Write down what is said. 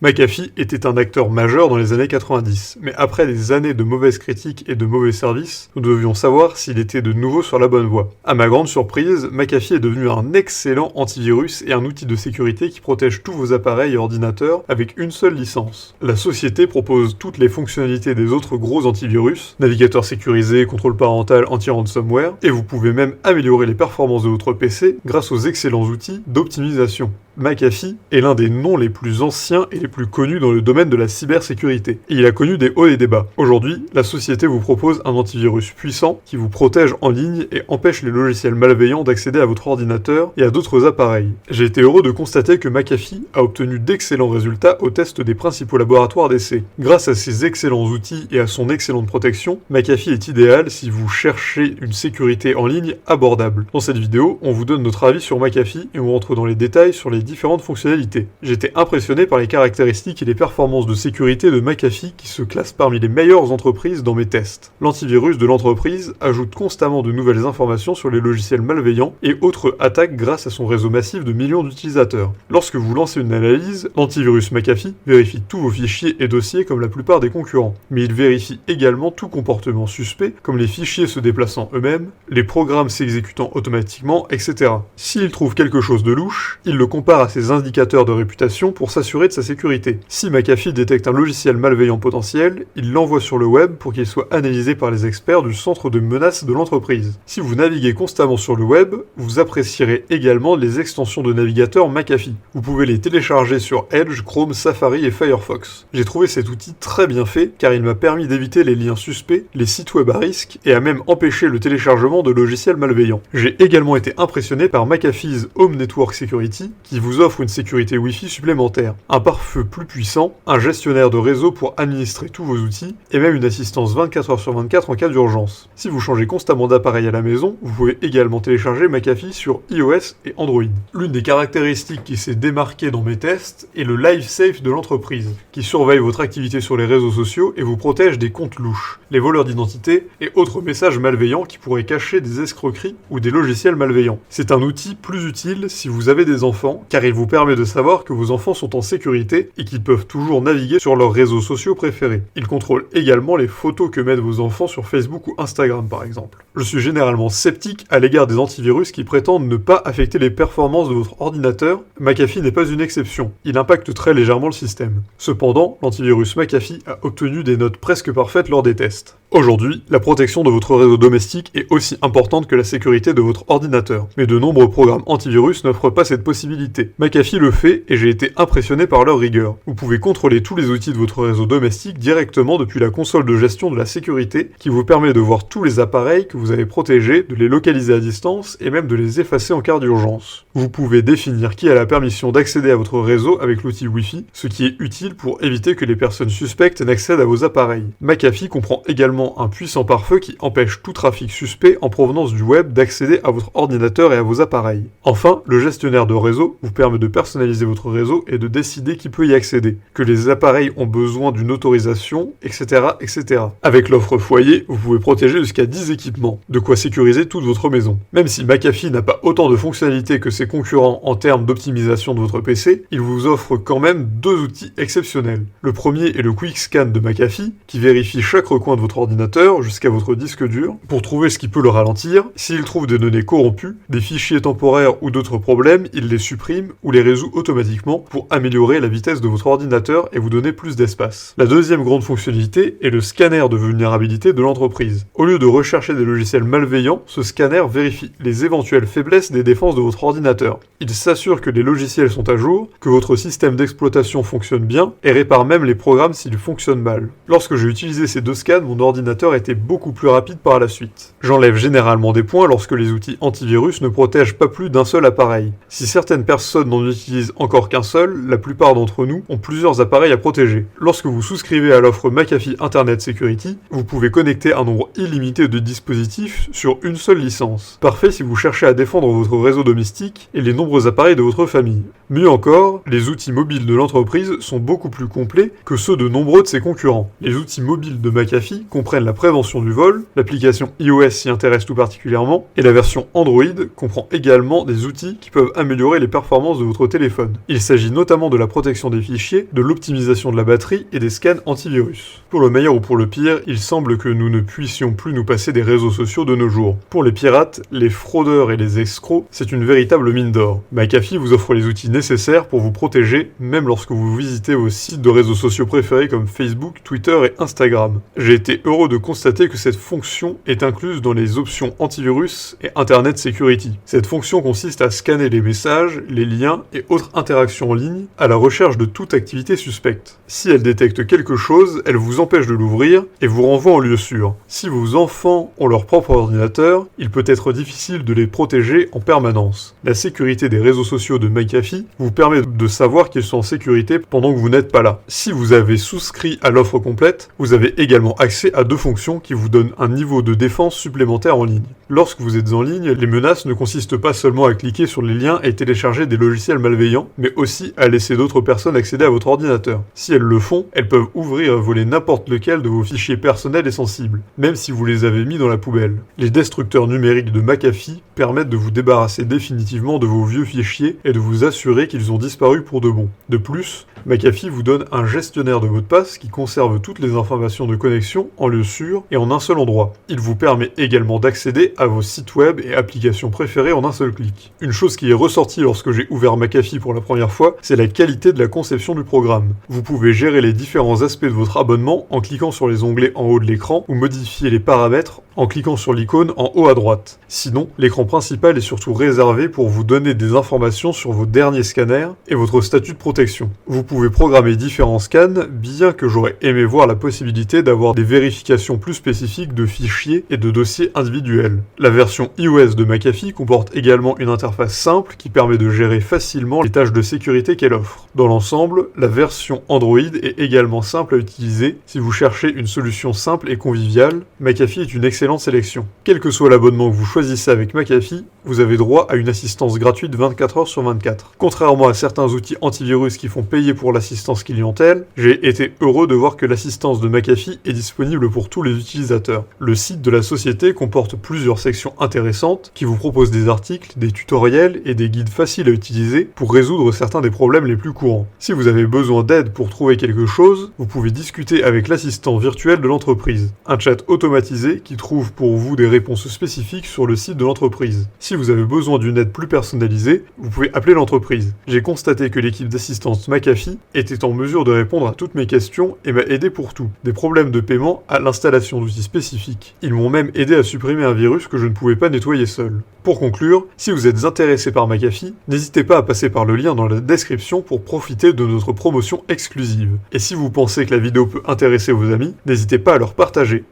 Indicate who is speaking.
Speaker 1: McAfee était un acteur majeur dans les années 90, mais après des années de mauvaises critiques et de mauvais services, nous devions savoir s'il était de nouveau sur la bonne voie. À ma grande surprise, McAfee est devenu un excellent antivirus et un outil de sécurité qui protège tous vos appareils et ordinateurs avec une seule licence. La société propose toutes les fonctionnalités des autres gros antivirus, navigateur sécurisé, contrôle parental, anti-ransomware, et vous pouvez même améliorer les performances de votre PC grâce aux excellents outils d'optimisation. McAfee est l'un des noms les plus anciens et les plus connus dans le domaine de la cybersécurité. Et il a connu des hauts et des bas. Aujourd'hui, la société vous propose un antivirus puissant qui vous protège en ligne et empêche les logiciels malveillants d'accéder à votre ordinateur et à d'autres appareils. J'ai été heureux de constater que McAfee a obtenu d'excellents résultats au test des principaux laboratoires d'essai. Grâce à ses excellents outils et à son excellente protection, McAfee est idéal si vous cherchez une sécurité en ligne abordable. Dans cette vidéo, on vous donne notre avis sur McAfee et on rentre dans les détails sur les différentes fonctionnalités. J'étais impressionné par les caractéristiques et les performances de sécurité de McAfee qui se classent parmi les meilleures entreprises dans mes tests. L'antivirus de l'entreprise ajoute constamment de nouvelles informations sur les logiciels malveillants et autres attaques grâce à son réseau massif de millions d'utilisateurs. Lorsque vous lancez une analyse, l'antivirus McAfee vérifie tous vos fichiers et dossiers comme la plupart des concurrents, mais il vérifie également tout comportement suspect comme les fichiers se déplaçant eux-mêmes, les programmes s'exécutant automatiquement, etc. S'il trouve quelque chose de louche, il le compare à ses indicateurs de réputation pour s'assurer de sa sécurité. Si McAfee détecte un logiciel malveillant potentiel, il l'envoie sur le web pour qu'il soit analysé par les experts du centre de menaces de l'entreprise. Si vous naviguez constamment sur le web, vous apprécierez également les extensions de navigateur McAfee. Vous pouvez les télécharger sur Edge, Chrome, Safari et Firefox. J'ai trouvé cet outil très bien fait car il m'a permis d'éviter les liens suspects, les sites web à risque et a même empêché le téléchargement de logiciels malveillants. J'ai également été impressionné par McAfee's Home Network Security qui vous offre une sécurité Wi-Fi supplémentaire, un pare-feu plus puissant, un gestionnaire de réseau pour administrer tous vos outils, et même une assistance 24h sur 24 en cas d'urgence. Si vous changez constamment d'appareil à la maison, vous pouvez également télécharger McAfee sur iOS et Android. L'une des caractéristiques qui s'est démarquée dans mes tests est le Live Safe de l'entreprise, qui surveille votre activité sur les réseaux sociaux et vous protège des comptes louches, les voleurs d'identité et autres messages malveillants qui pourraient cacher des escroqueries ou des logiciels malveillants. C'est un outil plus utile si vous avez des enfants, car il vous permet de savoir que vos enfants sont en sécurité et qu'ils peuvent toujours naviguer sur leurs réseaux sociaux préférés. Il contrôle également les photos que mettent vos enfants sur Facebook ou Instagram par exemple. Je suis généralement sceptique à l'égard des antivirus qui prétendent ne pas affecter les performances de votre ordinateur. McAfee n'est pas une exception. Il impacte très légèrement le système. Cependant, l'antivirus McAfee a obtenu des notes presque parfaites lors des tests. Aujourd'hui, la protection de votre réseau domestique est aussi importante que la sécurité de votre ordinateur. Mais de nombreux programmes antivirus n'offrent pas cette possibilité. McAfee le fait et j'ai été impressionné par leur rigueur. Vous pouvez contrôler tous les outils de votre réseau domestique directement depuis la console de gestion de la sécurité qui vous permet de voir tous les appareils que vous avez protégés, de les localiser à distance et même de les effacer en cas d'urgence. Vous pouvez définir qui a la permission d'accéder à votre réseau avec l'outil Wi-Fi, ce qui est utile pour éviter que les personnes suspectes n'accèdent à vos appareils. McAfee comprend également un puissant pare-feu qui empêche tout trafic suspect en provenance du web d'accéder à votre ordinateur et à vos appareils. Enfin, le gestionnaire de réseau vous permet de personnaliser votre réseau et de décider qui peut y accéder, que les appareils ont besoin d'une autorisation, etc., etc. Avec l'offre foyer, vous pouvez protéger jusqu'à 10 équipements, de quoi sécuriser toute votre maison. Même si McAfee n'a pas autant de fonctionnalités que ses concurrents en termes d'optimisation de votre PC, il vous offre quand même deux outils exceptionnels. Le premier est le Quick Scan de McAfee, qui vérifie chaque recoin de votre ordinateur jusqu'à votre disque dur pour trouver ce qui peut le ralentir. S'il trouve des données corrompues, des fichiers temporaires ou d'autres problèmes, il les supprime ou les résout automatiquement pour améliorer la vitesse de votre ordinateur et vous donner plus d'espace. La deuxième grande fonctionnalité est le scanner de vulnérabilité de l'entreprise. Au lieu de rechercher des logiciels malveillants, ce scanner vérifie les éventuelles faiblesses des défenses de votre ordinateur. Il s'assure que les logiciels sont à jour, que votre système d'exploitation fonctionne bien et répare même les programmes s'ils fonctionnent mal. Lorsque j'ai utilisé ces deux scans, mon ordinateur était beaucoup plus rapide par la suite. J'enlève généralement des points lorsque les outils antivirus ne protègent pas plus d'un seul appareil. Si certaines personnes n'en utilisent encore qu'un seul, la plupart d'entre nous ont plusieurs appareils à protéger. Lorsque vous souscrivez à l'offre McAfee Internet Security, vous pouvez connecter un nombre illimité de dispositifs sur une seule licence. Parfait si vous cherchez à défendre votre réseau domestique et les nombreux appareils de votre famille. Mieux encore, les outils mobiles de l'entreprise sont beaucoup plus complets que ceux de nombreux de ses concurrents. Les outils mobiles de McAfee comprennent la prévention du vol, l'application iOS s'y intéresse tout particulièrement, et la version Android comprend également des outils qui peuvent améliorer les performances de votre téléphone. Il s'agit notamment de la protection des fichiers, de l'optimisation de la batterie et des scans antivirus. Pour le meilleur ou pour le pire, il semble que nous ne puissions plus nous passer des réseaux sociaux de nos jours. Pour les pirates, les fraudeurs et les escrocs, c'est une véritable mine d'or. McAfee vous offre les outils nécessaires pour vous protéger, même lorsque vous visitez vos sites de réseaux sociaux préférés comme Facebook, Twitter et Instagram. J'ai été heureux de constater que cette fonction est incluse dans les options antivirus et Internet Security. Cette fonction consiste à scanner les messages, les liens et autres interactions en ligne à la recherche de toute activité suspecte. Si elle détecte quelque chose, elle vous empêche de l'ouvrir et vous renvoie en lieu sûr. Si vos enfants ont leur propre ordinateur, il peut être difficile de les protéger en permanence. La sécurité des réseaux sociaux de McAfee vous permet de savoir qu'ils sont en sécurité pendant que vous n'êtes pas là. Si vous avez souscrit à l'offre complète, vous avez également accès à 2 fonctions qui vous donnent un niveau de défense supplémentaire en ligne. Lorsque vous êtes en ligne, les menaces ne consistent pas seulement à cliquer sur les liens et télécharger des logiciels malveillants, mais aussi à laisser d'autres personnes accéder à votre ordinateur. Si elles le font, elles peuvent ouvrir et voler n'importe lequel de vos fichiers personnels et sensibles, même si vous les avez mis dans la poubelle. Les destructeurs numériques de McAfee permettent de vous débarrasser définitivement de vos vieux fichiers et de vous assurer qu'ils ont disparu pour de bon. De plus, McAfee vous donne un gestionnaire de mots de passe qui conserve toutes les informations de connexion en lieu sûr et en un seul endroit. Il vous permet également d'accéder à vos sites web et applications préférées en un seul clic. Une chose qui est ressortie lorsque j'ai ouvert McAfee pour la première fois, c'est la qualité de la conception du programme. Vous pouvez gérer les différents aspects de votre abonnement en cliquant sur les onglets en haut de l'écran ou modifier les paramètres en cliquant sur l'icône en haut à droite. Sinon, l'écran principal est surtout réservé pour vous donner des informations sur vos derniers scanners et votre statut de protection. Vous pouvez programmer différents scans, bien que j'aurais aimé voir la possibilité d'avoir des vérifications plus spécifiques de fichiers et de dossiers individuels. La version iOS de McAfee comporte également une interface simple qui permet de gérer facilement les tâches de sécurité qu'elle offre. Dans l'ensemble, la version Android est également simple à utiliser. Si vous cherchez une solution simple et conviviale, McAfee est une excellente sélection. Quel que soit l'abonnement que vous choisissez avec McAfee, vous avez droit à une assistance gratuite 24 heures sur 24. Contrairement à certains outils antivirus qui font payer pour l'assistance clientèle, j'ai été heureux de voir que l'assistance de McAfee est disponible pour tous les utilisateurs. Le site de la société comporte plusieurs sections intéressantes qui vous proposent des articles, des tutoriels et des guides faciles à utiliser pour résoudre certains des problèmes les plus courants. Si vous avez besoin d'aide pour trouver quelque chose, vous pouvez discuter avec l'assistant virtuel de l'entreprise, un chat automatisé qui trouve pour vous des réponses spécifiques sur le site de l'entreprise. Si vous avez besoin d'une aide plus personnalisée, vous pouvez appeler l'entreprise. J'ai constaté que l'équipe d'assistance McAfee était en mesure de répondre à toutes mes questions et m'a aidé pour tout, des problèmes de paiement à l'installation d'outils spécifiques. Ils m'ont même aidé à supprimer un virus que je ne pouvais pas nettoyer seul. Pour conclure, si vous êtes intéressé par McAfee, n'hésitez pas à passer par le lien dans la description pour profiter de notre promotion exclusive. Et si vous pensez que la vidéo peut intéresser vos amis, n'hésitez pas à leur partager.